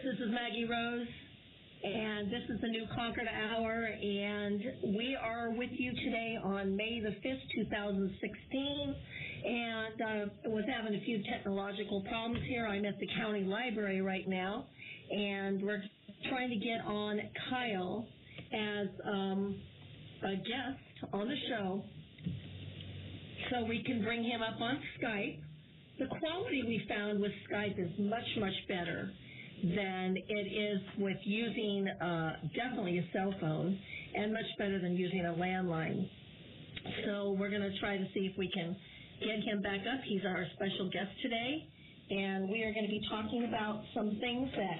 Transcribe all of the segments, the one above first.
This is Maggie Rose, and this is the New Concord Hour, and we are with you today on May the 5th, 2016, and was having a few technological problems here. I'm at the county library right now, and we're trying to get on Kyle as a guest on the show so we can bring him up on Skype. The quality we found with Skype is much, much better than it is with using definitely a cell phone, and much better than using a landline. So we're going to try to see if we can get him back up. He's our special guest today, and we are going to be talking about some things that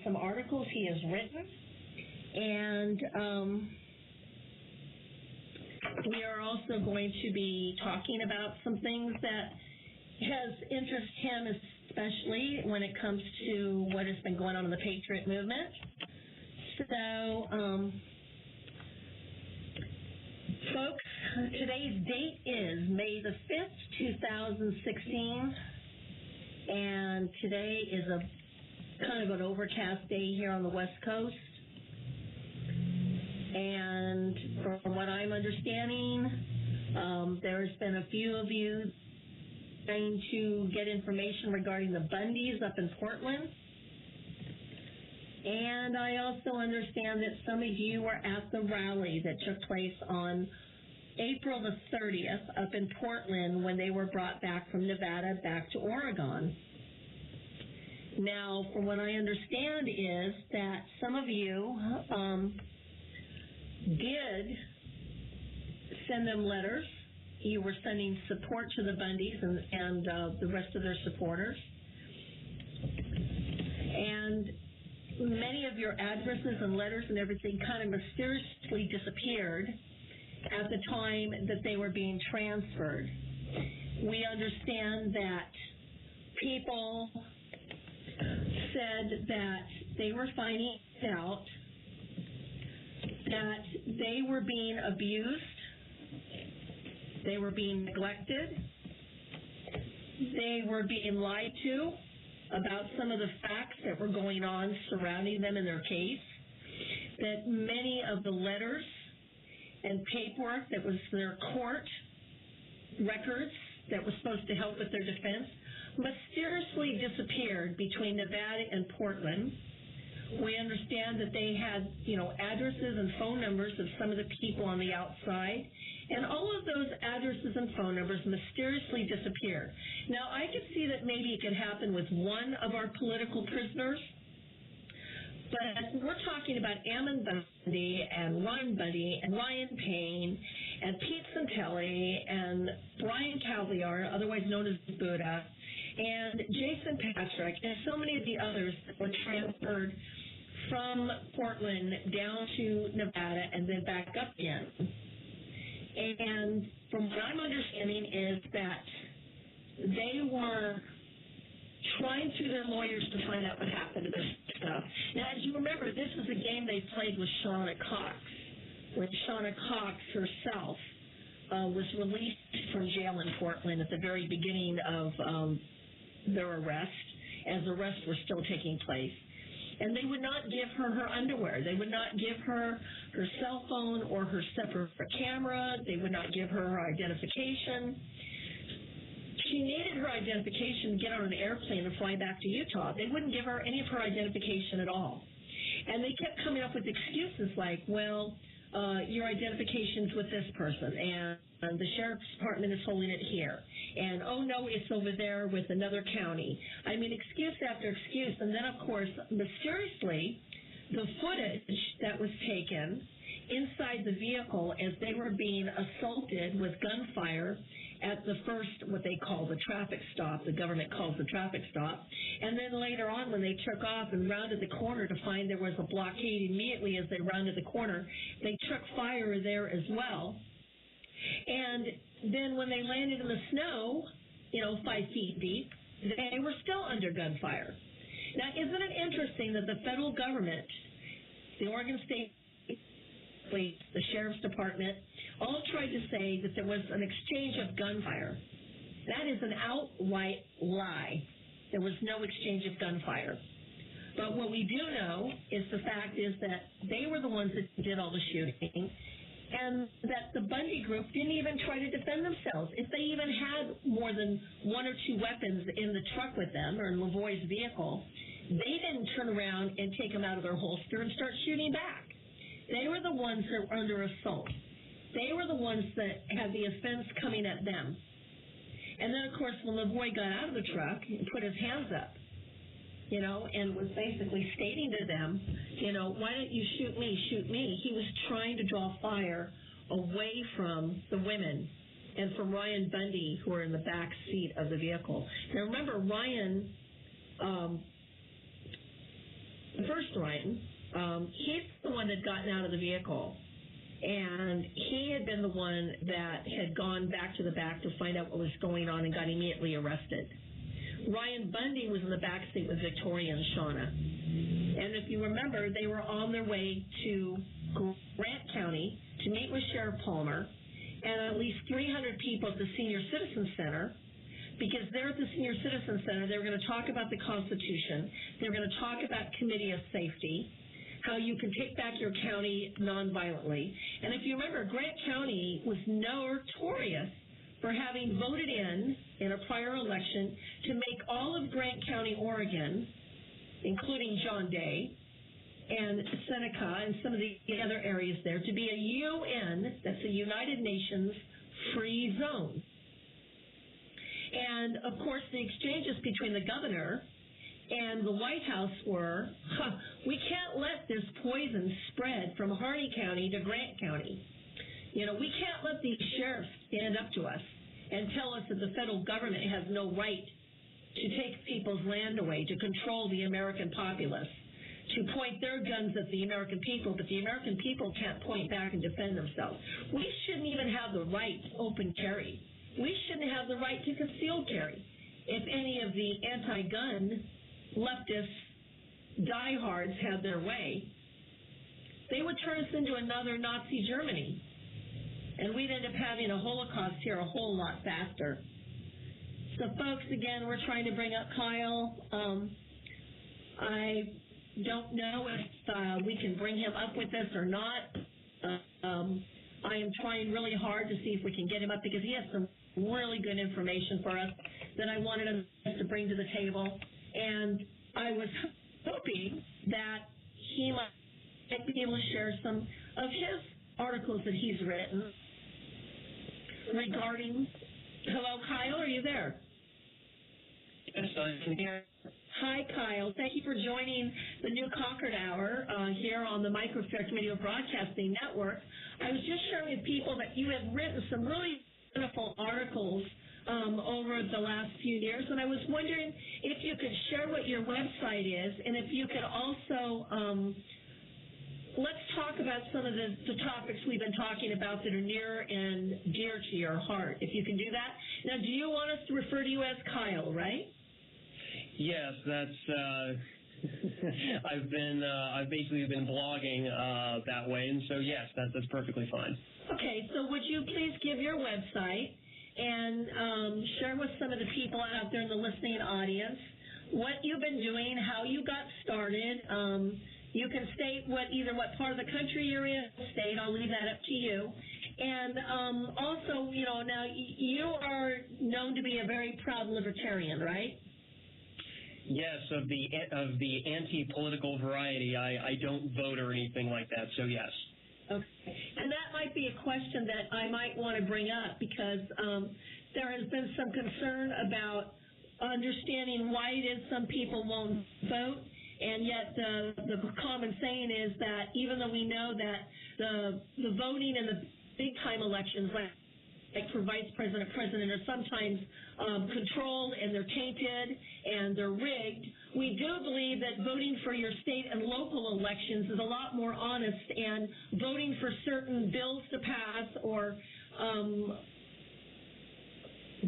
some articles he has written, and we are also going to be talking about some things that has interested him, especially when it comes to what has been going on in the Patriot movement. So, folks, today's date is May the 5th, 2016, and today is a kind of an overcast day here on the West Coast. And from what I'm understanding, there's been a few of you trying to get information regarding the Bundys up in Portland. And I also understand that some of you were at the rally that took place on April the 30th up in Portland when they were brought back from Nevada back to Oregon. Now, from what I understand is that some of you did send them letters. You were sending support to the Bundys and the rest of their supporters. And many of your addresses and letters and everything kind of mysteriously disappeared at the time that they were being transferred. We understand that people said that they were finding out that they were being abused, they were being neglected, they were being lied to about some of the facts that were going on surrounding them in their case, that many of the letters and paperwork that was their court records that was supposed to help with their defense mysteriously disappeared between Nevada and Portland. We understand that they had, addresses and phone numbers of some of the people on the outside, and all of those addresses and phone numbers mysteriously disappeared. Now, I could see that maybe it could happen with one of our political prisoners, but we're talking about Ammon Bundy and Ron Bundy and Ryan Payne and Pete Santelli and Brian Cavalier, otherwise known as Buddha, and Jason Patrick, and so many of the others that were transferred from Portland down to Nevada and then back up again. And from what I'm understanding is that they were trying through their lawyers to find out what happened to this stuff. Now, as you remember, this was a game they played with Shauna Cox, when Shauna Cox herself was released from jail in Portland at the very beginning of their arrest, as arrests were still taking place. And they would not give her her underwear. They would not give her her cell phone or her separate camera. They would not give her her identification. She needed her identification to get on an airplane and fly back to Utah. They wouldn't give her any of her identification at all. And they kept coming up with excuses like, well, your identification's with this person, and the sheriff's department is holding it here. And, oh, no, it's over there with another county. I mean, excuse after excuse. And then, of course, mysteriously, the footage that was taken inside the vehicle as they were being assaulted with gunfire at the first, what they call the traffic stop, the government calls the traffic stop, and then later on when they took off and rounded the corner to find there was a blockade immediately as they rounded the corner, they took fire there as well. And then when they landed in the snow, 5 feet deep, they were still under gunfire. Now, isn't it interesting that the federal government, the Oregon State Police, the Sheriff's Department, all tried to say that there was an exchange of gunfire. That is an outright lie. There was no exchange of gunfire. But what we do know is the fact is that they were the ones that did all the shooting, and that the Bundy group didn't even try to defend themselves. If they even had more than one or two weapons in the truck with them or in Lavoie's vehicle, they didn't turn around and take them out of their holster and start shooting back. They were the ones that were under assault. They were the ones that had the offense coming at them. And then, of course, when Lavoie got out of the truck and put his hands up, and was basically stating to them, why don't you shoot me, shoot me? He was trying to draw fire away from the women and from Ryan Bundy, who were in the back seat of the vehicle. Now, remember, Ryan, he's the one that gotten out of the vehicle. And he had been the one that had gone back to the back to find out what was going on and got immediately arrested. Ryan Bundy was in the back seat with Victoria and Shauna. And if you remember, they were on their way to Grant County to meet with Sheriff Palmer and at least 300 people at the Senior Citizen Center, because there at the Senior Citizen Center, they were going to talk about the Constitution. They were going to talk about Committee of Safety, how you can take back your county nonviolently. And if you remember, Grant County was notorious for having voted in a prior election to make all of Grant County, Oregon, including John Day and Seneca and some of the other areas there, to be a UN, that's a United Nations, free zone. And, of course, the exchanges between the governor and the White House were, we can't let this poison spread from Harney County to Grant County. We can't let these sheriffs stand up to us and tell us that the federal government has no right to take people's land away, to control the American populace, to point their guns at the American people, but the American people can't point back and defend themselves. We shouldn't even have the right to open carry. We shouldn't have the right to concealed carry. If any of the anti-gun leftist diehards had their way, they would turn us into another Nazi Germany. And we'd end up having a Holocaust here a whole lot faster. So, folks, again, we're trying to bring up Kyle. I don't know if we can bring him up with us or not. I am trying really hard to see if we can get him up, because he has some really good information for us that I wanted us to bring to the table. And I was hoping that he might be able to share some of his articles that he's written regarding... Hello, Kyle, are you there? Yes, I'm here. Hi, Kyle. Thank you for joining the New Concord Hour here on the Microfair Community Broadcasting Network. I was just sharing with people that you have written some really wonderful articles over the last few years, and I was wondering if you could share what your website is, and if you could also let's talk about some of the topics we've been talking about that are near and dear to your heart, if you can do that. Now, do you want us to refer to you as Kyle, right? Yes, that's I've basically been blogging that way, and so yes, that's perfectly fine. Okay, so would you please give your website and share with some of the people out there in the listening audience what you've been doing, how you got started. You can state what part of the country you're in. State, I'll leave that up to you. And also, now you are known to be a very proud libertarian, right? Yes, of the anti-political variety. I don't vote or anything like that, so yes. Okay. And that might be a question that I might want to bring up, because there has been some concern about understanding why it is some people won't vote, and yet the common saying is that even though we know that the voting in the big-time elections, like for vice president, president, are sometimes controlled, and they're tainted, and they're rigged, we do believe that voting for your state and local elections is a lot more honest, and voting for certain bills to pass or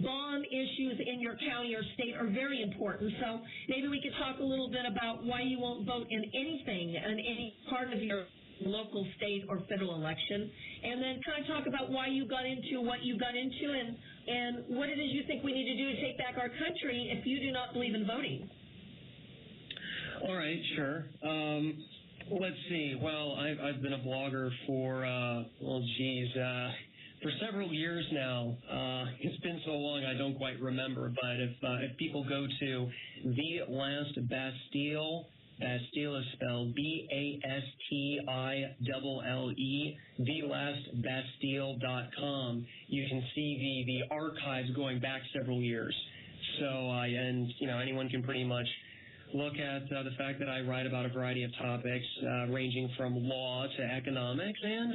bond issues in your county or state are very important. So maybe we could talk a little bit about why you won't vote in anything, in any part of your local, state, or federal election, and then kind of talk about why you got into what you got into, and what it is you think we need to do to take back our country if you do not believe in voting. All right, sure. Let's see. Well, I've been a blogger for, for several years now. It's been so long I don't quite remember, but if people go to The Last Bastille, Bastille is spelled BASTILLE, thelastbastille.com, you can see the archives going back several years. So, anyone can pretty much look at the fact that I write about a variety of topics ranging from law to economics and,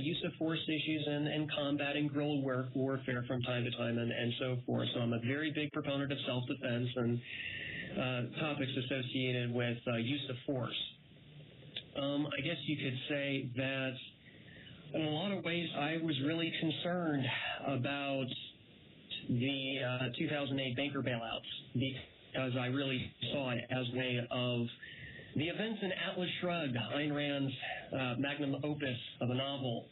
use of force issues and combating guerrilla warfare from time to time and so forth. So I'm a very big proponent of self-defense and topics associated with use of force. I guess you could say that in a lot of ways I was really concerned about the 2008 banker bailouts because I really saw it as a way of the events in Atlas Shrugged, Ayn Rand's magnum opus of a novel,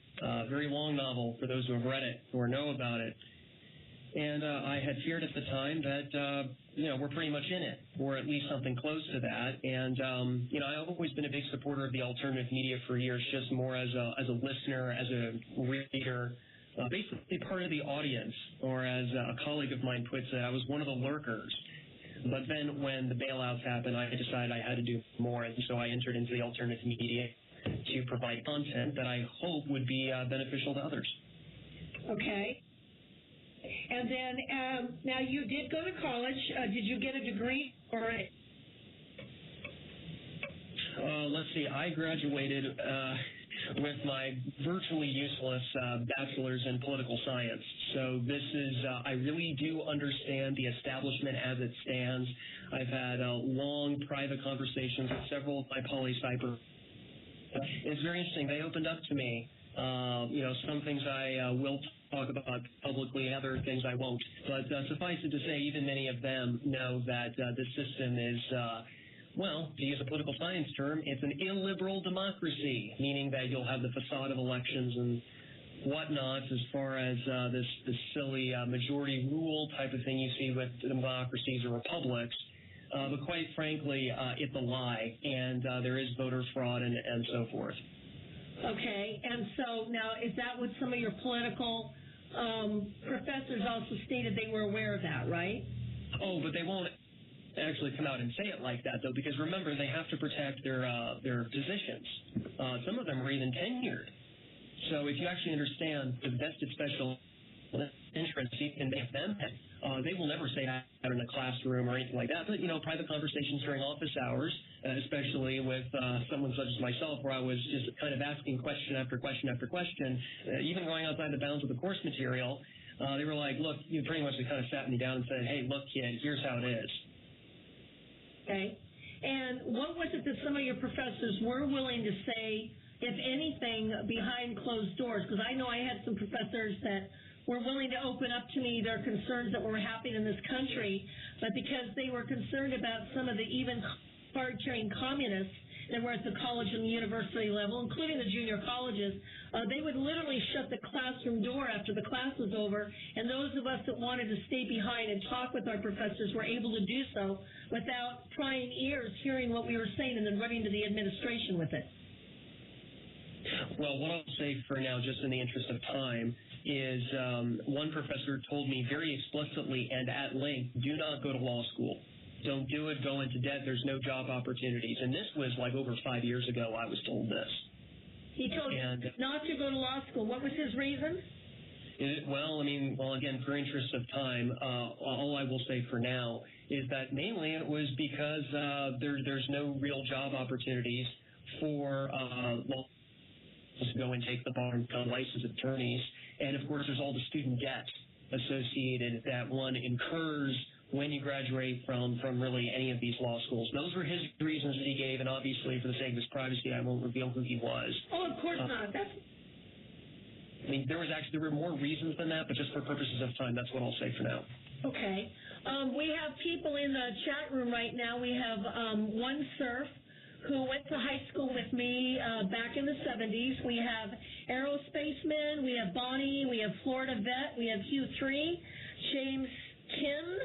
very long novel for those who have read it or know about it. And I had feared at the time that, we're pretty much in it, or at least something close to that. And, I've always been a big supporter of the alternative media for years, just more as a listener, as a reader, basically part of the audience, or as a colleague of mine puts it, I was one of the lurkers. But then when the bailouts happened, I decided I had to do more, and so I entered into the alternative media to provide content that I hope would be beneficial to others. Okay. And then, now you did go to college. Did you get a degree or a... Let's see. I graduated with my virtually useless bachelor's in political science. So this is, I really do understand the establishment as it stands. I've had long private conversations with several of my poli-sci. It's very interesting. They opened up to me. Some things I will talk about publicly, other things I won't. But suffice it to say, even many of them know that the system is, to use a political science term, it's an illiberal democracy, meaning that you'll have the facade of elections and whatnot as far as this silly majority rule type of thing you see with democracies or republics. But quite frankly, it's a lie, and there is voter fraud and so forth. Okay, and so now is that what some of your political professors also stated they were aware of that, right? Oh, but they won't actually come out and say it like that, though, because remember, they have to protect their positions. Some of them are even tenured. So if you actually understand the vested special interest, even if them, they will never say that in a classroom or anything like that. But, private conversations during office hours, especially with someone such as myself, where I was just kind of asking question after question after question, even going outside the bounds of the course material, they were like, look, you pretty much kind of sat me down and said, hey, look, kid, here's how it is. Okay. And what was it that some of your professors were willing to say, if anything, behind closed doors? Because I know I had some professors that were willing to open up to me their concerns that were happening in this country, but because they were concerned about some of the even card-carrying communists that were at the college and the university level, including the junior colleges, they would literally shut the classroom door after the class was over, and those of us that wanted to stay behind and talk with our professors were able to do so without prying ears, hearing what we were saying, and then running to the administration with it. Well, what I'll say for now, just in the interest of time, is one professor told me very explicitly and at length, do not go to law school. Don't do it, go into debt, there's no job opportunities. And this was like over 5 years ago I was told this. He told you not to go to law school. What was his reason? Again, for interest of time, all I will say for now is that mainly it was because there's no real job opportunities for law to go and take the bar and become licensed attorneys. And, of course, there's all the student debt associated that one incurs when you graduate from really any of these law schools. Those were his reasons that he gave, and obviously for the sake of his privacy, I won't reveal who he was. Oh, of course not. There were more reasons than that, but just for purposes of time, that's what I'll say for now. Okay. We have people in the chat room right now. We have one Surf who went to high school with me back in the 70s. We have Aerospacemen, we have Bonnie, we have Florida Vet, we have Hugh 3, James Kim,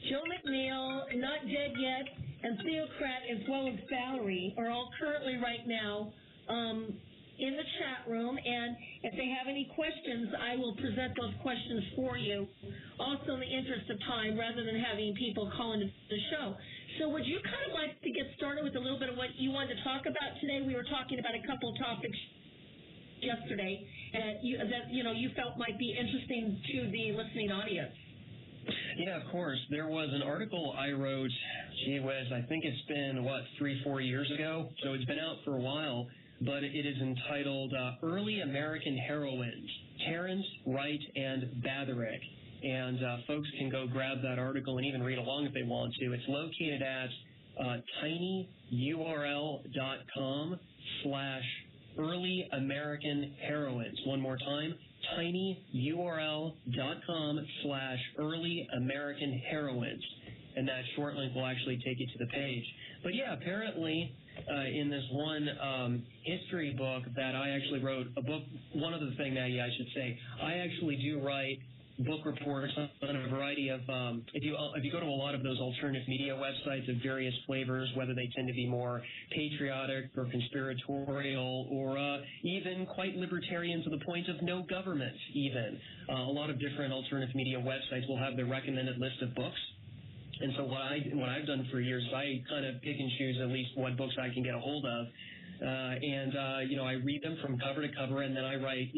Joe McNeil, Not Dead Yet, and Theocrat, as well as Valerie, are all currently right now in the chat room, and if they have any questions, I will present those questions for you, also in the interest of time, rather than having people call into the show. So would you kind of like to get started with a little bit of what you wanted to talk about today? We were talking about a couple of topics yesterday that you felt might be interesting to the listening audience. Yeah, of course. There was an article I wrote, I think it's been, 3-4 years ago? So it's been out for a while, but it is entitled Early American Heroines, Terrence, Wright, and Batherick. And folks can go grab that article and even read along if they want to. It's located at tinyurl.com/Early American Heroines. One more time, tinyurl.com/Early American Heroines. And that short link will actually take you to the page. But yeah, apparently in this one history book that I actually wrote, one other thing, Maggie, I should say, I actually do write book reports on a variety of, if you go to a lot of those alternative media websites of various flavors, whether they tend to be more patriotic or conspiratorial or even quite libertarian to the point of no government even. A lot of different alternative media websites will have their recommended list of books. And so what I've done for years is I kind of pick and choose at least what books I can get a hold of. I read them from cover to cover, and then I write,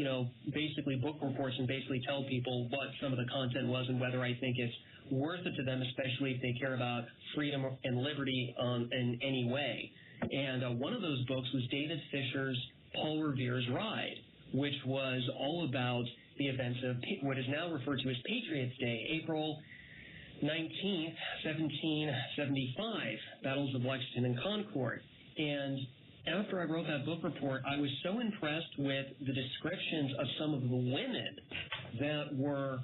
basically book reports and basically tell people what some of the content was and whether I think it's worth it to them, especially if they care about freedom and liberty in any way. And one of those books was David Fisher's Paul Revere's Ride, which was all about the events of what is now referred to as Patriots Day, April 19th, 1775, Battles of Lexington and Concord. And after I wrote that book report, I was so impressed with the descriptions of some of the women that were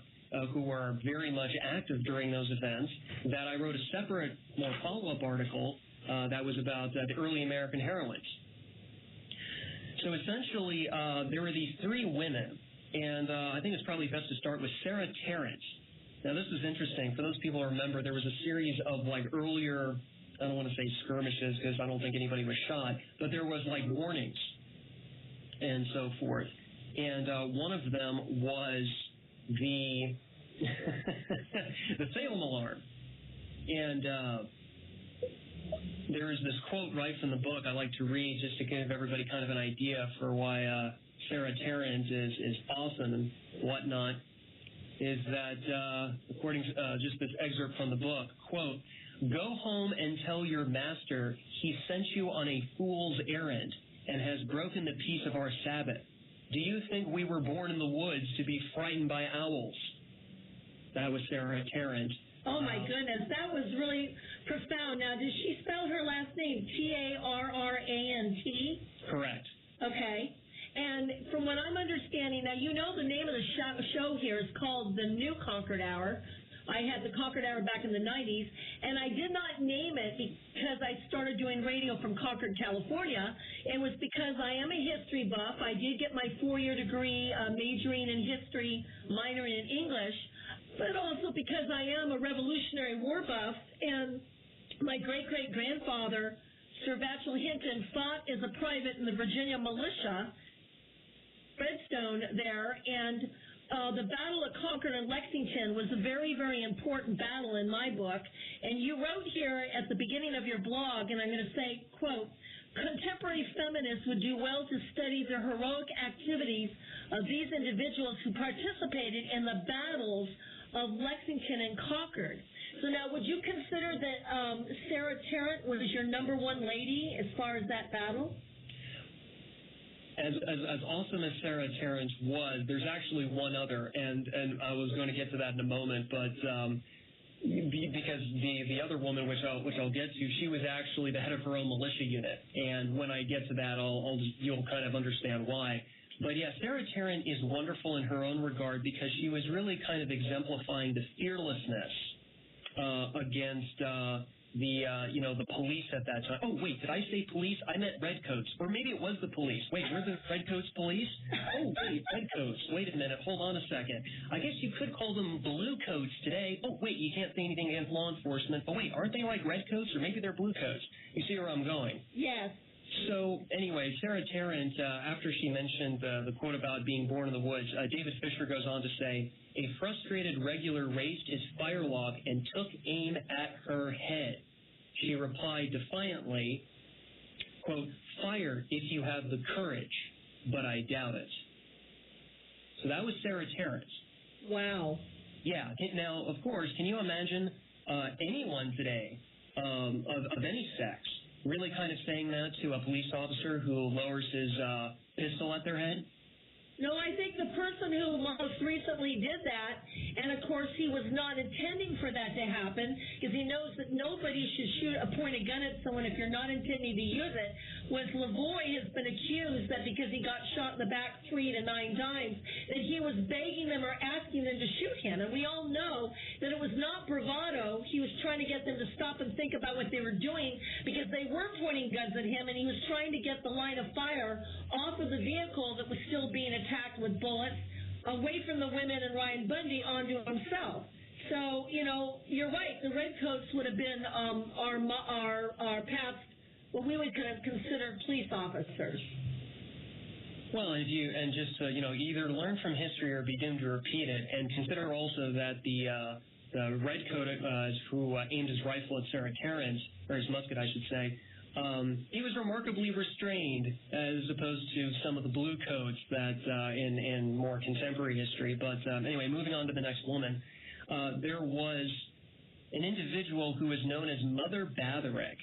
who were very much active during those events that I wrote a separate, more follow-up article that was about the early American heroines. So essentially, there were these three women, and I think it's probably best to start with Sarah Terrence. Now, this is interesting. For those people who remember, there was a series of earlier, I don't want to say skirmishes because I don't think anybody was shot, but there was warnings and so forth. And one of them was the the Salem alarm. And there is this quote right from the book I like to read just to give everybody kind of an idea for why Sarah Terrence is awesome and whatnot, is that, according to just this excerpt from the book, quote, "Go home and tell your master he sent you on a fool's errand and has broken the peace of our Sabbath. Do you think we were born in the woods to be frightened by owls?" That was Sarah Terrence. Oh, my goodness. That was really profound. Now, did she spell her last name Tarrant? Correct. Okay. And from what I'm understanding, now you know the name of the show here is called The New Concord Hour. I had the Concord Hour back in the 90s, and I did not name it because I started doing radio from Concord, California. It was because I am a history buff. I did get my 4-year degree majoring in history, minoring in English, but also because I am a Revolutionary War buff, and my great-great-grandfather, Sir Vachel Hinton, fought as a private in the Virginia militia, Redstone there, and the Battle of Concord and Lexington was a very, very important battle in my book. And you wrote here at the beginning of your blog, and I'm going to say, quote, "Contemporary feminists would do well to study the heroic activities of these individuals who participated in the battles of Lexington and Concord." So now, would you consider that Sarah Tarrant was your number one lady as far as that battle? As awesome as Sarah Terrence was, there's actually one other, and I was going to get to that in a moment, but because the other woman, which I'll get to, she was actually the head of her own militia unit, and when I get to that, you'll kind of understand why. But yeah, Sarah Terrence is wonderful in her own regard because she was really kind of exemplifying the fearlessness against the police at that time. Oh, wait, did I say police? I meant redcoats. Or maybe it was the police. Wait, were the redcoats police? Oh, wait, redcoats. Wait a minute. Hold on a second. I guess you could call them blue coats today. Oh, wait, you can't say anything against law enforcement. But wait, aren't they like redcoats? Or maybe they're blue coats. You see where I'm going? Yes. So, anyway, Sarah Tarrant, after she mentioned the quote about being born in the woods, David Fisher goes on to say, a frustrated regular raised his firelock and took aim at her head. She replied defiantly, quote, fire if you have the courage, but I doubt it. So that was Sarah Tarrant. Wow. Yeah. Now, of course, can you imagine anyone today of any sex really kind of saying that to a police officer who lowers his pistol at their head? No, I think the person who most recently did that, and of course he was not intending for that to happen, because he knows that nobody should point a gun at someone if you're not intending to use it, was Lavoie has been accused that because he got shot in the back 3 to 9 times, that he was begging them or asking them to shoot him. And we all know that it was not bravado. He was trying to get them to stop and think about what they were doing, because they were pointing guns at him, and he was trying to get the line of fire off of the vehicle that was still being attacked with bullets, away from the women and Ryan Bundy onto himself. So, you're right. The redcoats would have been our past, what we would consider police officers. Well, just either learn from history or be doomed to repeat it, and consider also that the redcoat who aimed his rifle at Sarah Tarrant, or his musket, I should say, he was remarkably restrained as opposed to some of the blue coats that in more contemporary history. But anyway, moving on to the next woman, there was an individual who was known as Mother Batherick.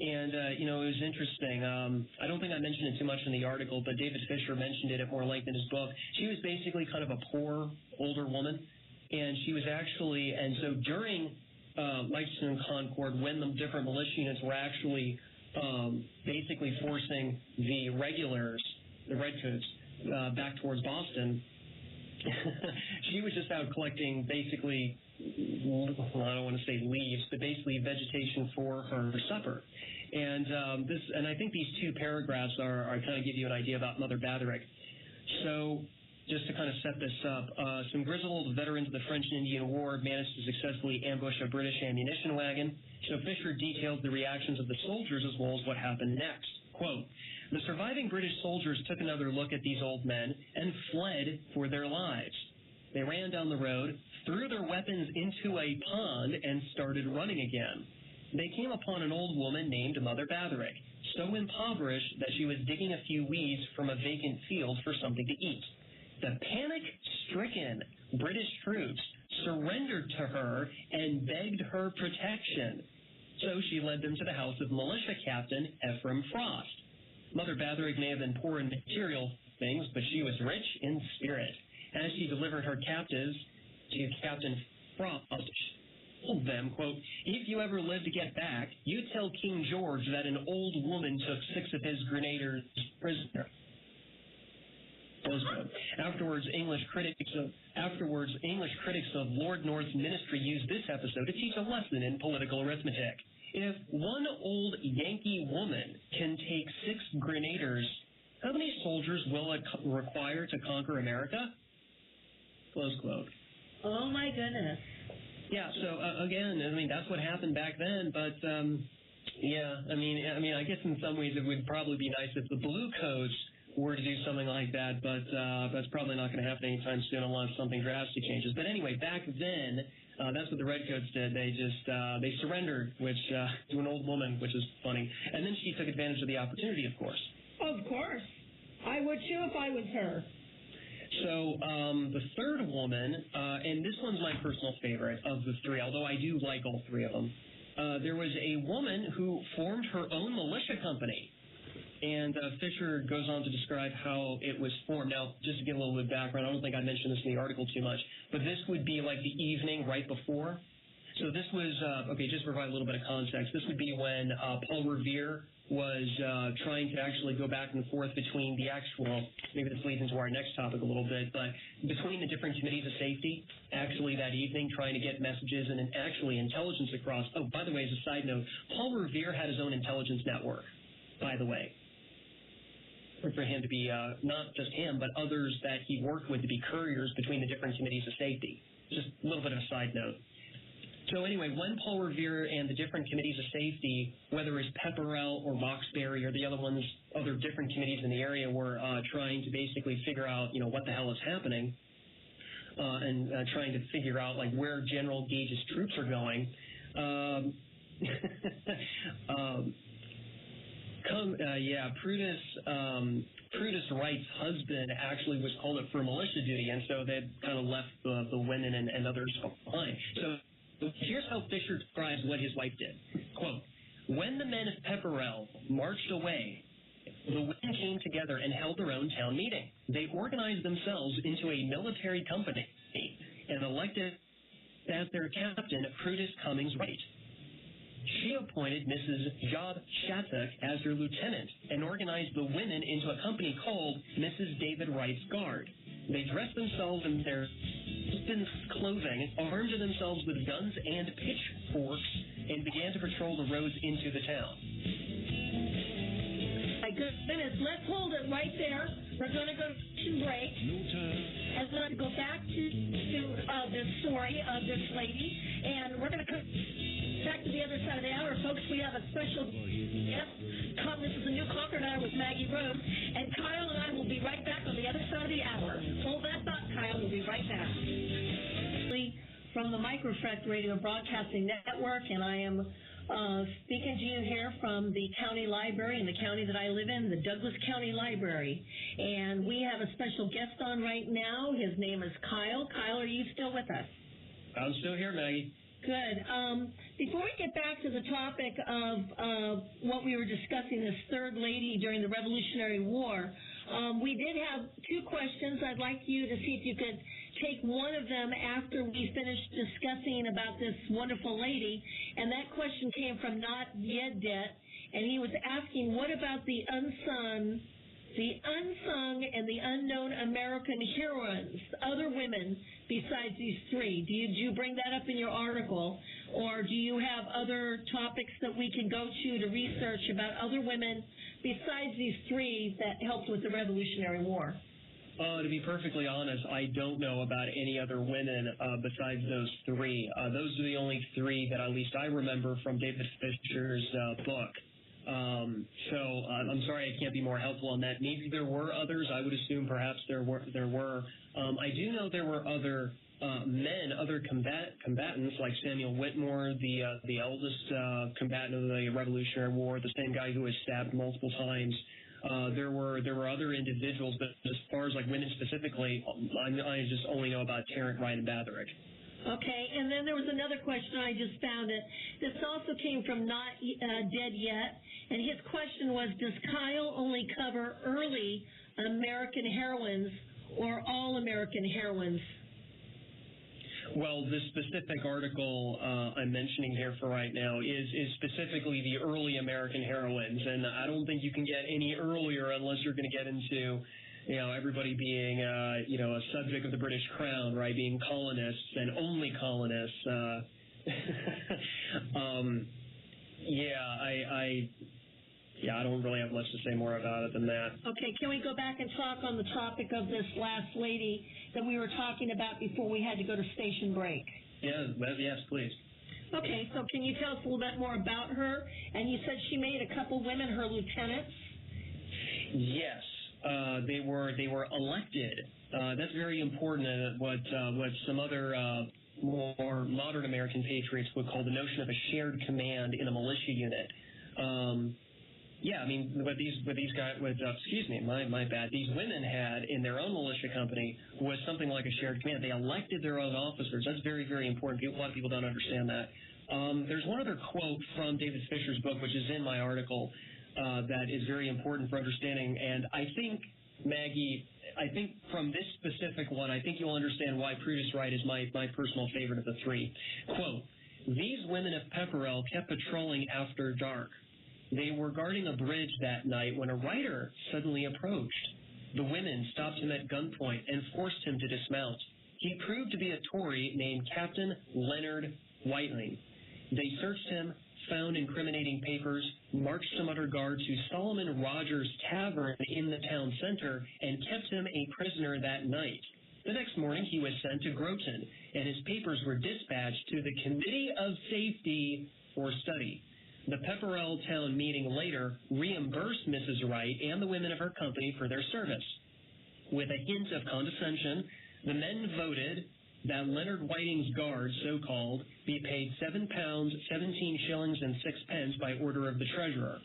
And, it was interesting. I don't think I mentioned it too much in the article, but David Fisher mentioned it at more length in his book. She was basically kind of a poor, older woman. And she was actually, and so during Lexington and Concord, when the different militia units were actually basically forcing the regulars, the redcoats, back towards Boston, she was just out collecting basically, well, I don't want to say leaves, but basically vegetation for her supper. And and I think these two paragraphs are kind of give you an idea about Mother Batherick. So, just to kind of set this up, some grizzled veterans of the French and Indian War managed to successfully ambush a British ammunition wagon. So Fisher detailed the reactions of the soldiers as well as what happened next. Quote, the surviving British soldiers took another look at these old men and fled for their lives. They ran down the road, threw their weapons into a pond, and started running again. They came upon an old woman named Mother Batherick, so impoverished that she was digging a few weeds from a vacant field for something to eat. The panic-stricken British troops surrendered to her and begged her protection. So she led them to the house of militia captain Ephraim Frost. Mother Batherick may have been poor in material things, but she was rich in spirit. As she delivered her captives to Captain Frost, she told them, quote, if you ever live to get back, you tell King George that an old woman took 6 of his grenadiers prisoner. Afterwards, English critics of Lord North's ministry used this episode to teach a lesson in political arithmetic. If one old Yankee woman can take 6 grenadiers, how many soldiers will it require to conquer America? Close quote. Oh my goodness. Yeah. So again, that's what happened back then. But yeah, I guess in some ways it would probably be nice if the blue coats were to do something like that, but that's probably not going to happen anytime soon unless something drastic changes. But anyway, back then, that's what the redcoats did. They just they surrendered, which to an old woman, which is funny. And then she took advantage of the opportunity, of course. Of course. I would too if I was her. So the third woman, and this one's my personal favorite of the 3, although I do like all 3 of them. There was a woman who formed her own militia company. And Fisher goes on to describe how it was formed. Now, just to give a little bit of background, I don't think I mentioned this in the article too much, but this would be like the evening right before. So this was, okay, just to provide a little bit of context, this would be when Paul Revere was trying to actually go back and forth between the actual, maybe this leads into our next topic a little bit, but between the different committees of safety, actually that evening trying to get messages and actually intelligence across. Oh, by the way, as a side note, Paul Revere had his own intelligence network, by the way, for him to be, not just him, but others that he worked with to be couriers between the different committees of safety. Just a little bit of a side note. So anyway, when Paul Revere and the different committees of safety, whether it's Pepperell or Roxbury or the other ones, other different committees in the area were trying to basically figure out, what the hell is happening, and trying to figure out like where General Gage's troops are going. Prudence Wright's husband actually was called up for militia duty, and so they kind of left the women and others behind. So here's how Fisher describes what his wife did. Quote, when the men of Pepperell marched away, the women came together and held their own town meeting. They organized themselves into a military company and elected as their captain Prudence Cummings Wright. She appointed Mrs. Job Shattuck as her lieutenant and organized the women into a company called Mrs. David Wright's Guard. They dressed themselves in their husband's clothing, armed themselves with guns and pitchforks, and began to patrol the roads into the town. My goodness, let's hold it right there. We're going to go to break. No time. And we're going to go back to the story of this lady, and we're going to come back to the other side of the hour. Folks, we have a special guest. This is a new Concord Hour with Maggie Rose, and Kyle and I will be right back on the other side of the hour. Hold that thought, Kyle. We'll be right back. From the Microfreq Radio Broadcasting Network, and I am speaking to you here from the county library in the county that I live in, the Douglas County Library. And we have a special guest on right now. His name is Kyle. Kyle, are you still with us? I'm still here, Maggie. Good. Before we get back to the topic of what we were discussing, this third lady during the Revolutionary War, we did have two questions. I'd like you to see if you could take one of them after we finished discussing about this wonderful lady, and that question came from Not Yet Debt, and he was asking, what about the unsung and the unknown American heroines, other women besides these three? Did you bring that up in your article, or do you have other topics that we can go to research about other women besides these three that helped with the Revolutionary War? To be perfectly honest, I don't know about any other women besides those three. Those are the only three that at least I remember from David Fisher's book. So I'm sorry I can't be more helpful on that. Maybe there were others. I would assume perhaps there were. I do know there were other men, other combatants like Samuel Whitmore, the eldest combatant of the Revolutionary War, the same guy who was stabbed multiple times. There were other individuals, but as far as like women specifically, I just only know about Tarrant, Wright, and Batherick. Okay, and then there was another question, I just found it. This also came from Not Dead Yet, and his question was, does Kyle only cover early American heroines or all American heroines? Well, the specific article I'm mentioning here for right now is specifically the early American heroines, and I don't think you can get any earlier unless you're going to get into, everybody being, a subject of the British Crown, right, being colonists and only colonists. I don't really have much to say more about it than that. Okay, can we go back and talk on the topic of this last lady that we were talking about before we had to go to station break? Yes, please. Okay, so can you tell us a little bit more about her? And you said she made a couple women her lieutenants? Yes, they were elected. That's very important. What some other more modern American patriots would call the notion of a shared command in a militia unit. These women had in their own militia company was something like a shared command. They elected their own officers. That's very, very important. A lot of people don't understand that. There's one other quote from David Fisher's book, which is in my article, that is very important for understanding. And I think, Maggie, from this specific one, I think you'll understand why Prudence Wright is my personal favorite of the three. Quote, These women of Pepperell kept patrolling after dark. They were guarding a bridge that night when a rider suddenly approached. The women stopped him at gunpoint and forced him to dismount. He proved to be a Tory named Captain Leonard Whiting. They searched him, found incriminating papers, marched him under guard to Solomon Rogers Tavern in the town center, and kept him a prisoner that night. The next morning, he was sent to Groton, and his papers were dispatched to the Committee of Safety for study. The Pepperell Town meeting later reimbursed Mrs. Wright and the women of her company for their service. With a hint of condescension, the men voted that Leonard Whiting's guard, so-called, be paid £7, 17 shillings and 6 pence by order of the treasurer.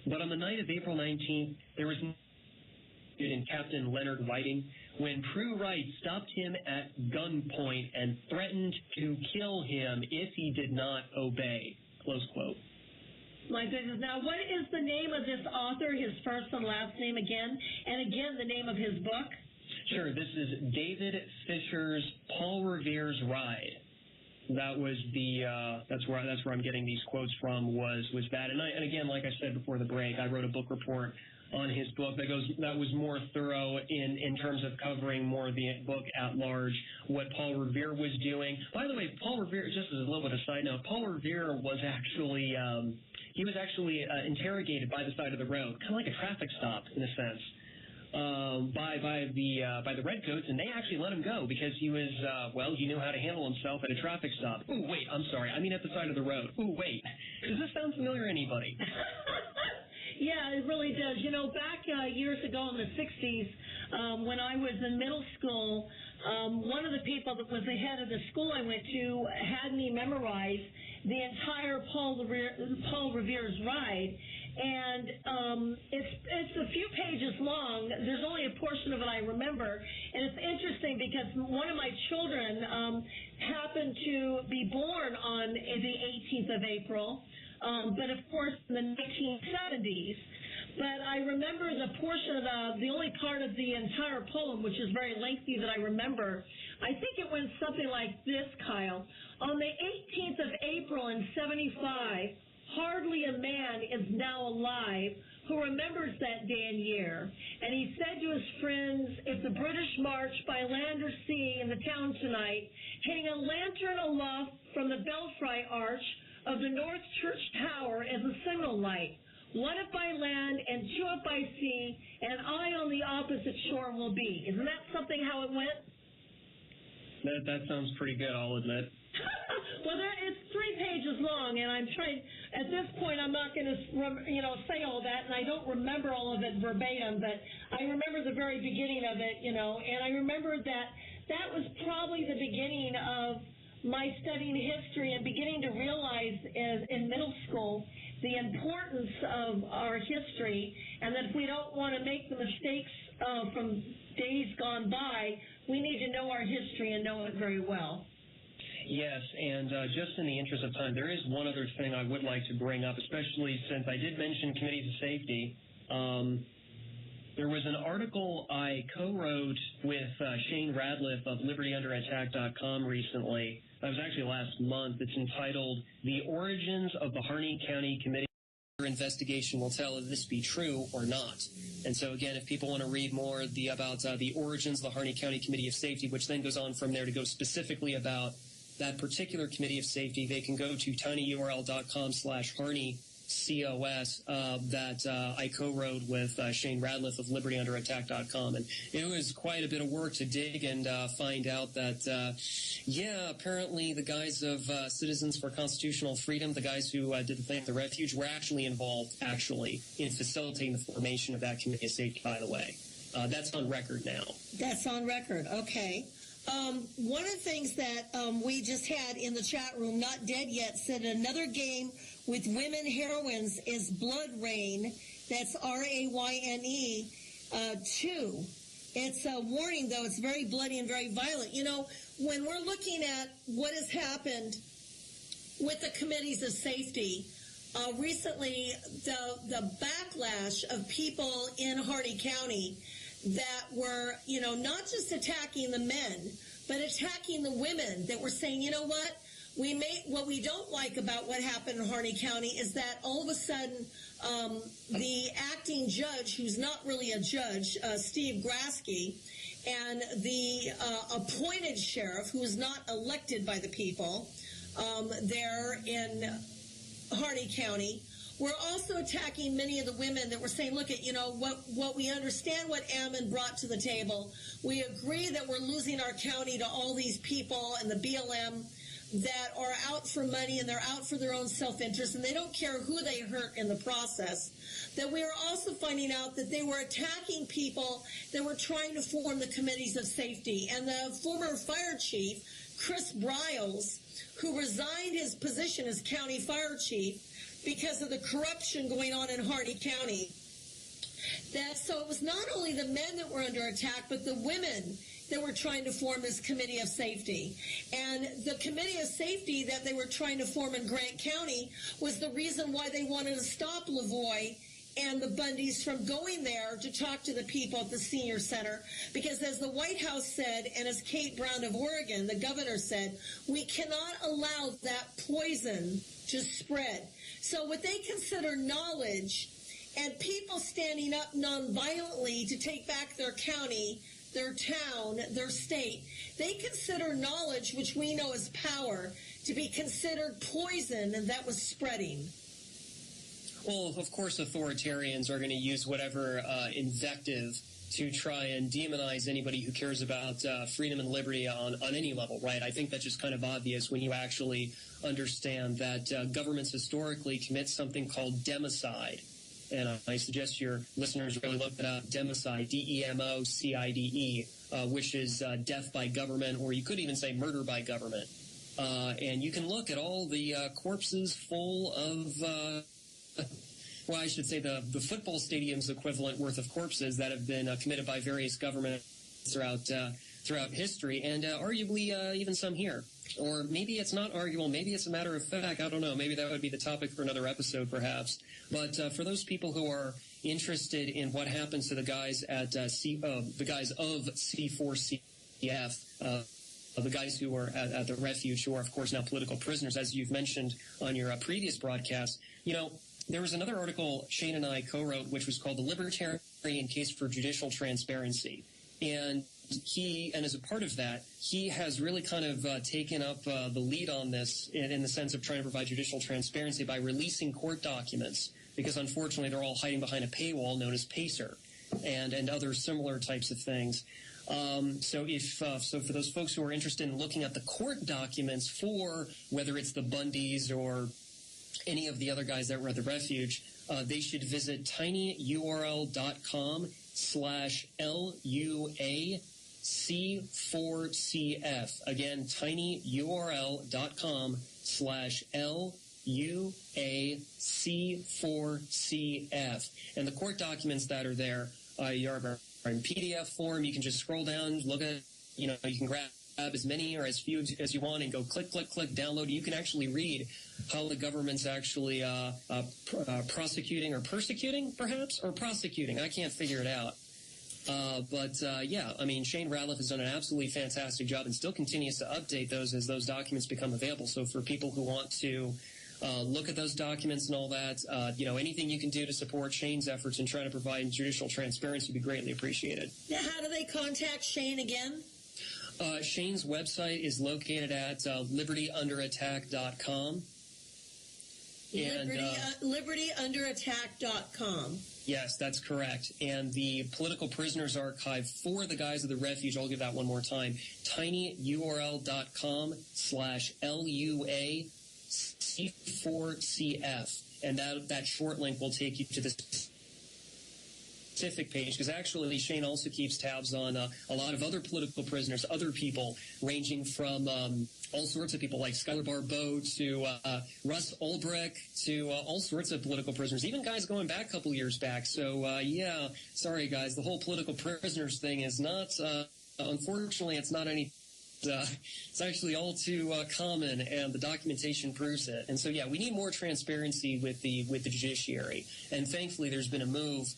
But on the night of April 19th, there was in Captain Leonard Whiting when Prue Wright stopped him at gunpoint and threatened to kill him if he did not obey. Close quote. My goodness. Now, what is the name of this author, his first and last name again? And again, the name of his book? Sure. This is David Fisher's Paul Revere's Ride. That was that's where I'm getting these quotes from was that. And again, like I said before the break, I wrote a book report on his book that was more thorough in terms of covering more of the book at large, what Paul Revere was doing. By the way, Paul Revere, just as a little bit of a side note, Paul Revere was actually interrogated by the side of the road, kind of like a traffic stop in a sense, by the redcoats, and they actually let him go because he was he knew how to handle himself at a traffic stop. Oh wait, I'm sorry, I mean at the side of the road. Oh wait, does this sound familiar to anybody? Yeah, it really does. You know, back years ago in the 60s, when I was in middle school, one of the people that was the head of the school I went to had me memorize the entire Paul Revere's Ride, and it's a few pages long. There's only a portion of it I remember, and it's interesting because one of my children happened to be born on the 18th of April. But of course in the 1970s. But I remember the portion of the only part of the entire poem, which is very lengthy, that I remember. I think it went something like this, Kyle. On the 18th of April in 75, hardly a man is now alive who remembers that day and year. And he said to his friends, if the British march by land or sea in the town tonight, hang a lantern aloft from the belfry arch of the North Church Tower as a signal light. One it by land and two it by sea, and I on the opposite shore will be. Isn't that something how it went? That sounds pretty good, I'll admit. Well, it's 3 pages long, and I'm trying. At this point, I'm not going to, say all that, and I don't remember all of it verbatim, but I remember the very beginning of it, and I remember that was probably the beginning of my studying history and beginning to realize in middle school the importance of our history, and that if we don't want to make the mistakes from days gone by, we need to know our history and know it very well. Yes, and just in the interest of time, there is one other thing I would like to bring up, especially since I did mention committees of safety. There was an article I co-wrote with Shane Radliff of LibertyUnderAttack.com recently. That was actually last month. It's entitled, The Origins of the Harney County Committee Investigation Will Tell if this be true or not. And so, again, if people want to read more about the origins of the Harney County Committee of Safety, which then goes on from there to go specifically about that particular Committee of Safety, they can go to tinyurl.com/Harney COS that I co-wrote with Shane Radliff of LibertyUnderAttack.com, and it was quite a bit of work to dig and find out that apparently the guys of Citizens for Constitutional Freedom, the guys who did the thing at the refuge, were actually involved in facilitating the formation of that Committee of Safety, by the way. That's on record now. That's on record, okay. One of the things that we just had in the chat room, Not Dead Yet, said another game with women heroines is Blood Rain. That's RAYNE 2. It's a warning, though. It's very bloody and very violent. When we're looking at what has happened with the committees of safety, recently the backlash of people in Harney County that were, not just attacking the men, but attacking the women that were saying, you know what, What we don't like about what happened in Harney County is that all of a sudden the acting judge, who's not really a judge, Steve Grasky, and the appointed sheriff, who is not elected by the people there in Harney County, were also attacking many of the women that were saying, look, what we understand what Ammon brought to the table. We agree that we're losing our county to all these people and the BLM that are out for money, and they're out for their own self-interest, and they don't care who they hurt in the process. That we are also finding out that they were attacking people that were trying to form the committees of safety. And the former fire chief, Chris Briles, who resigned his position as county fire chief because of the corruption going on in Harney County. So it was not only the men that were under attack, but the women that were trying to form this committee of safety. And the committee of safety that they were trying to form in Grant County was the reason why they wanted to stop Lavoie and the Bundys from going there to talk to the people at the senior center, because as the White House said, and as Kate Brown of Oregon, the governor, said, we cannot allow that poison to spread. So what they consider knowledge and people standing up nonviolently to take back their county, their town, their state, they consider knowledge, which we know is power, to be considered poison, and that was spreading. Well, of course, authoritarians are going to use whatever invective to try and demonize anybody who cares about freedom and liberty on any level, right? I think that's just kind of obvious when you actually understand that governments historically commit something called democide. And I suggest your listeners really look it up, democide, D-E-M-O-C-I-D-E, which is death by government, or you could even say murder by government. And you can look at all the corpses full of, well, I should say the football stadium's equivalent worth of corpses that have been committed by various governments throughout history, and arguably even some here. Or maybe it's not arguable, maybe it's a matter of fact, I don't know, maybe that would be the topic for another episode perhaps. But for those people who are interested in what happens to the guys at the guys of C4CF, the guys who were at the refuge, who are of course now political prisoners, as you've mentioned on your previous broadcast, there was another article Shane and I co-wrote, which was called The Libertarian Case for Judicial Transparency. And as a part of that, he has really kind of taken up the lead on this in the sense of trying to provide judicial transparency by releasing court documents, because unfortunately they're all hiding behind a paywall known as PACER and other similar types of things. So for those folks who are interested in looking at the court documents for whether it's the Bundys or any of the other guys that were at the refuge, they should visit tinyurl.com/LUAC4CF. Again, tinyurl.com/LUAC4CF. And the court documents that are there are in PDF form. You can just scroll down, look at, you can grab as many or as few as you want and go click, download. You can actually read how the government's actually prosecuting or persecuting, perhaps, or prosecuting. I can't figure it out. Shane Ratliff has done an absolutely fantastic job and still continues to update those as those documents become available. So for people who want to look at those documents and all that, anything you can do to support Shane's efforts in trying to provide judicial transparency would be greatly appreciated. Now, how do they contact Shane again? Shane's website is located at libertyunderattack.com. Libertyunderattack.com. Yes, that's correct. And the Political Prisoners Archive for the guys of the refuge, I'll give that one more time, tinyurl.com/LUAC4CF. And that short link will take you to the specific page, because actually Shane also keeps tabs on a lot of other political prisoners, other people, ranging from all sorts of people like Skylar Barbeau to Russ Ulbricht to all sorts of political prisoners, even guys going back a couple years back. So, sorry guys, the whole political prisoners thing is not, unfortunately, it's not any. It's actually all too common, and the documentation proves it. And so, we need more transparency with the judiciary. And thankfully, there's been a move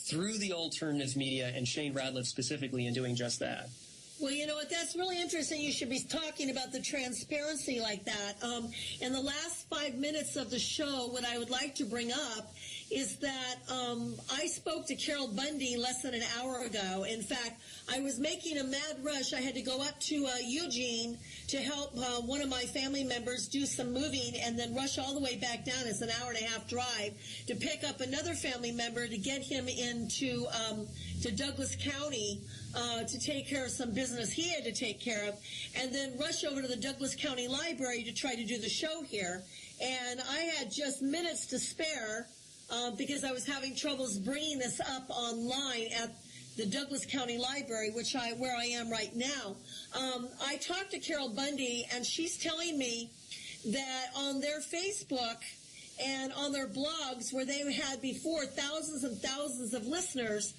through the alternative media and Shane Ratliff specifically in doing just that. Well, you know what? That's really interesting. You should be talking about the transparency like that. In the last 5 minutes of the show, what I would like to bring up is that I spoke to Carol Bundy less than an hour ago. In fact, I was making a mad rush. I had to go up to Eugene to help one of my family members do some moving and then rush all the way back down. It's an hour-and-a-half drive to pick up another family member to get him into to Douglas County to take care of some business he had to take care of, and then rush over to the Douglas County Library to try to do the show here. And I had just minutes to spare because I was having troubles bringing this up online at the Douglas County Library, where I am right now. I talked to Carol Bundy, and she's telling me that on their Facebook and on their blogs, where they had before thousands and thousands of listeners,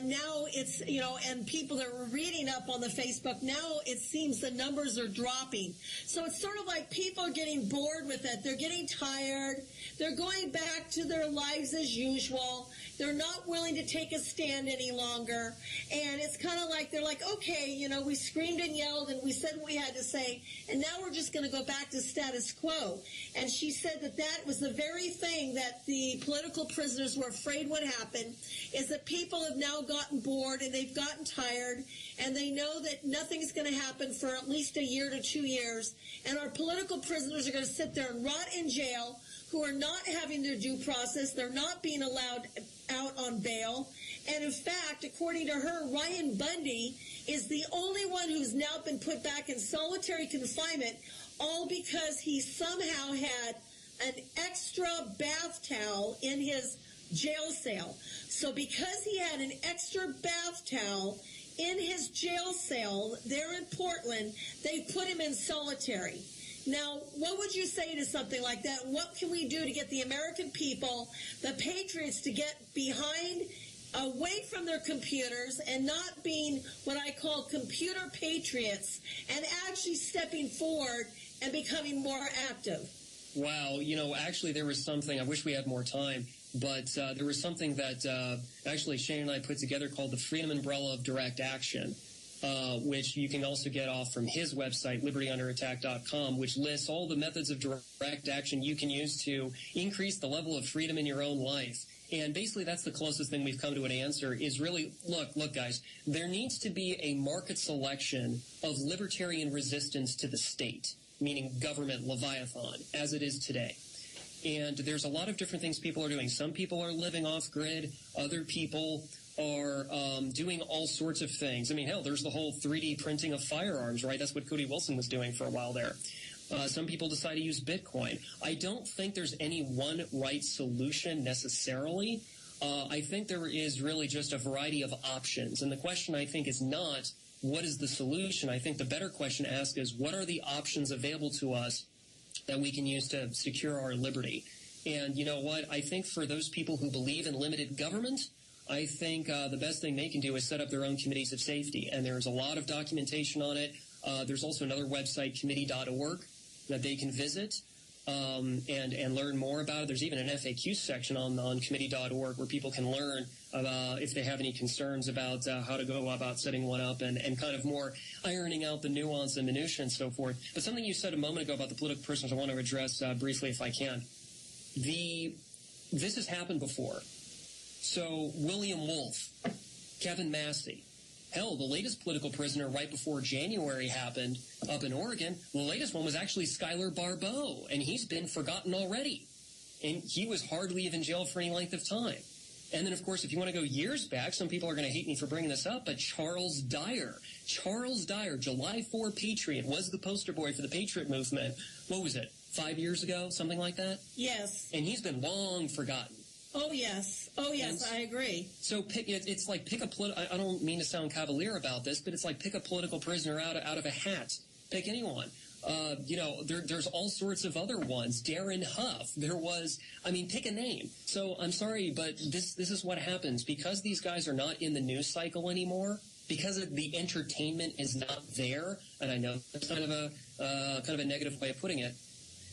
now it's, and people that were reading up on the Facebook, now it seems the numbers are dropping. So it's sort of like people are getting bored with it. They're getting tired. They're going back to their lives as usual. They're not willing to take a stand any longer. And it's kind of like, they're like, okay, we screamed and yelled and we said what we had to say, and now we're just going to go back to status quo. And she said that was the very thing that the political prisoners were afraid would happen, is that people have now gotten bored and they've gotten tired, and they know that nothing's going to happen for at least a year to 2 years, and our political prisoners are going to sit there and rot in jail, who are not having their due process. They're not being allowed out on bail. And in fact, according to her, Ryan Bundy is the only one who's now been put back in solitary confinement, all because he somehow had an extra bath towel in his jail cell. So because he had an extra bath towel in his jail cell there in Portland, they put him in solitary. Now, what would you say to something like that? What can we do to get the American people, the patriots, to get behind, away from their computers and not being what I call computer patriots, and actually stepping forward and becoming more active? Wow, actually there was something, I wish we had more time, but there was something that actually Shane and I put together called the Freedom Umbrella of Direct Action. Which you can also get off from his website, libertyunderattack.com, which lists all the methods of direct action you can use to increase the level of freedom in your own life. And basically that's the closest thing we've come to an answer, is really, look, guys, there needs to be a market selection of libertarian resistance to the state, meaning government, Leviathan, as it is today. And there's a lot of different things people are doing. Some people are living off-grid. Other people are doing all sorts of things. I mean, hell, there's the whole 3D printing of firearms, right? That's what Cody Wilson was doing for a while there. Some people decide to use Bitcoin. I don't think there's any one right solution necessarily. I think there is really just a variety of options. And the question, I think, is not what is the solution. I think the better question to ask is what are the options available to us that we can use to secure our liberty. And you know what? I think for those people who believe in limited government, I think the best thing they can do is set up their own committees of safety. And there's a lot of documentation on it. There's also another website, committee.org, that they can visit and learn more about it. There's even an FAQ section on committee.org where people can learn if they have any concerns about how to go about setting one up and kind of more ironing out the nuance and minutia and so forth. But something you said a moment ago about the political prisoners I want to address briefly if I can. This has happened before. So William Wolf, Kevin Massey, hell, the latest political prisoner right before January happened up in Oregon, the latest one was actually Skylar Barbeau, and he's been forgotten already. And he was hardly even jailed for any length of time. And then, of course, if you want to go years back, some people are going to hate me for bringing this up, but Charles Dyer, July 4 Patriot, was the poster boy for the Patriot movement. What was it, 5 years ago, something like that? Yes. And he's been long forgotten. Oh, yes, I agree. So it's like pick a I don't mean to sound cavalier about this, but it's like pick a political prisoner out of a hat. Pick anyone. There's all sorts of other ones. Darren Huff. Pick a name. So I'm sorry, but this is what happens. Because these guys are not in the news cycle anymore, because the entertainment is not there, and I know that's kind of a negative way of putting it,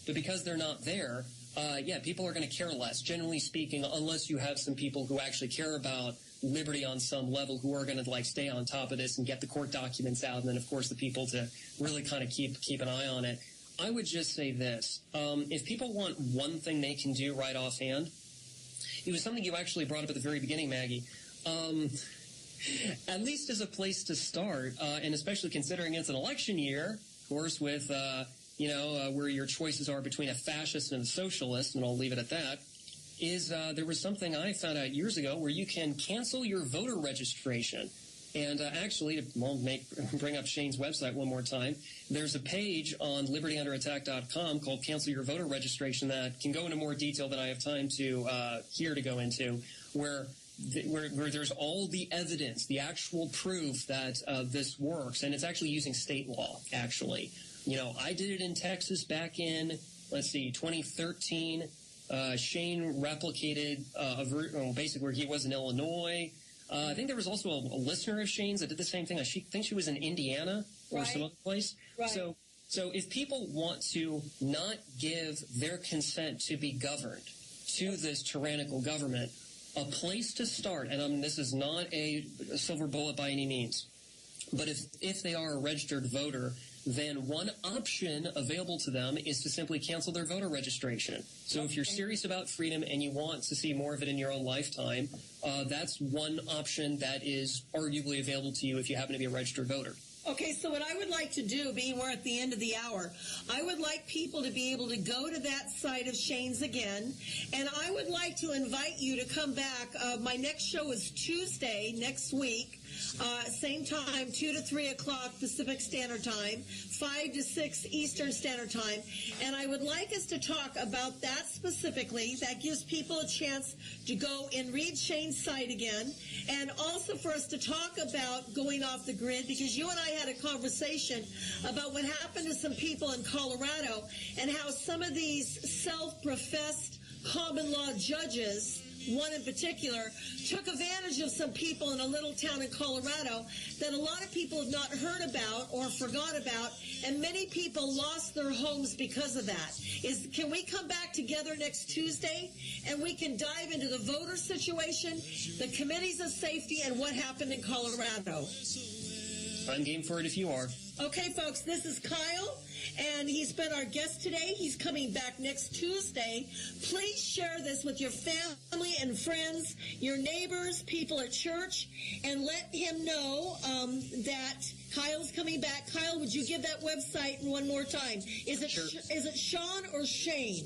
but because they're not there, yeah, people are going to care less, generally speaking, unless you have some people who actually care about liberty on some level, who are going to stay on top of this and get the court documents out, and then of course the people to really kind of keep an eye on it. I would just say this: if people want one thing they can do right offhand, it was something you actually brought up at the very beginning, Maggie. At least as a place to start, and especially considering it's an election year, of course, with where your choices are between a fascist and a socialist, and I'll leave it at that. Is there was something I found out years ago where you can cancel your voter registration. And actually, to bring up Shane's website one more time, there's a page on libertyunderattack.com called Cancel Your Voter Registration that can go into more detail than I have time to here to go into, where there's all the evidence, the actual proof that this works, and it's actually using state law, actually. I did it in Texas back in, 2013. Shane replicated basically where he was in Illinois. I think there was also a listener of Shane's that did the same thing. I think she was in Indiana or some other place. Right. So if people want to not give their consent to be governed to this tyrannical government, a place to start, and this is not a silver bullet by any means, but if they are a registered voter, then one option available to them is to simply cancel their voter registration. So if you're serious about freedom and you want to see more of it in your own lifetime, that's one option that is arguably available to you if you happen to be a registered voter. Okay, so what I would like to do, being we're at the end of the hour, I would like people to be able to go to that site of Shane's again, and I would like to invite you to come back. My next show is Tuesday next week, same time, 2 to 3 o'clock Pacific Standard Time, 5 to 6 Eastern Standard Time, and I would like us to talk about that specifically. That gives people a chance to go and read Shane's site again, and also for us to talk about going off the grid, because you and I had a conversation about what happened to some people in Colorado and how some of these self-professed common law judges, one in particular, took advantage of some people in a little town in Colorado that a lot of people have not heard about or forgot about, and many people lost their homes because of that. Can we come back together next Tuesday and we can dive into the voter situation, the committees of safety, and what happened in Colorado? I'm game for it if you are. Okay, folks, this is Kyle, and he's been our guest today. He's coming back next Tuesday. Please share this with your family and friends, your neighbors, people at church, and let him know that Kyle's coming back. Kyle, would you give that website one more time? Is it sure. Is it Sean or Shane?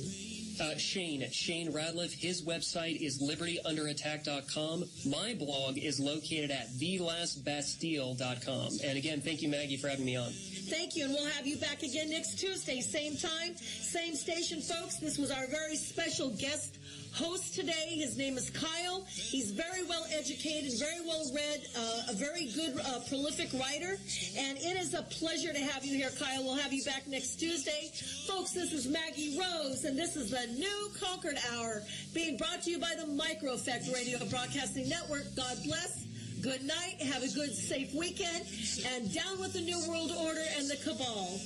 Shane Radliff. His website is libertyunderattack.com. My blog is located at thelastbastille.com. And again, thank you, Maggie, for having me on. Thank you, and we'll have you back again next Tuesday, same time, same station, folks. This was our very special guest host today. His name is Kyle. He's very well educated, very well read, a very good, prolific writer. And it is a pleasure to have you here, Kyle. We'll have you back next Tuesday. Folks, this is Maggie Rose, and this is the New Concord Hour, being brought to you by the Micro Effect Radio Broadcasting Network. God bless. Good night. Have a good, safe weekend. And down with the New World Order and the cabal.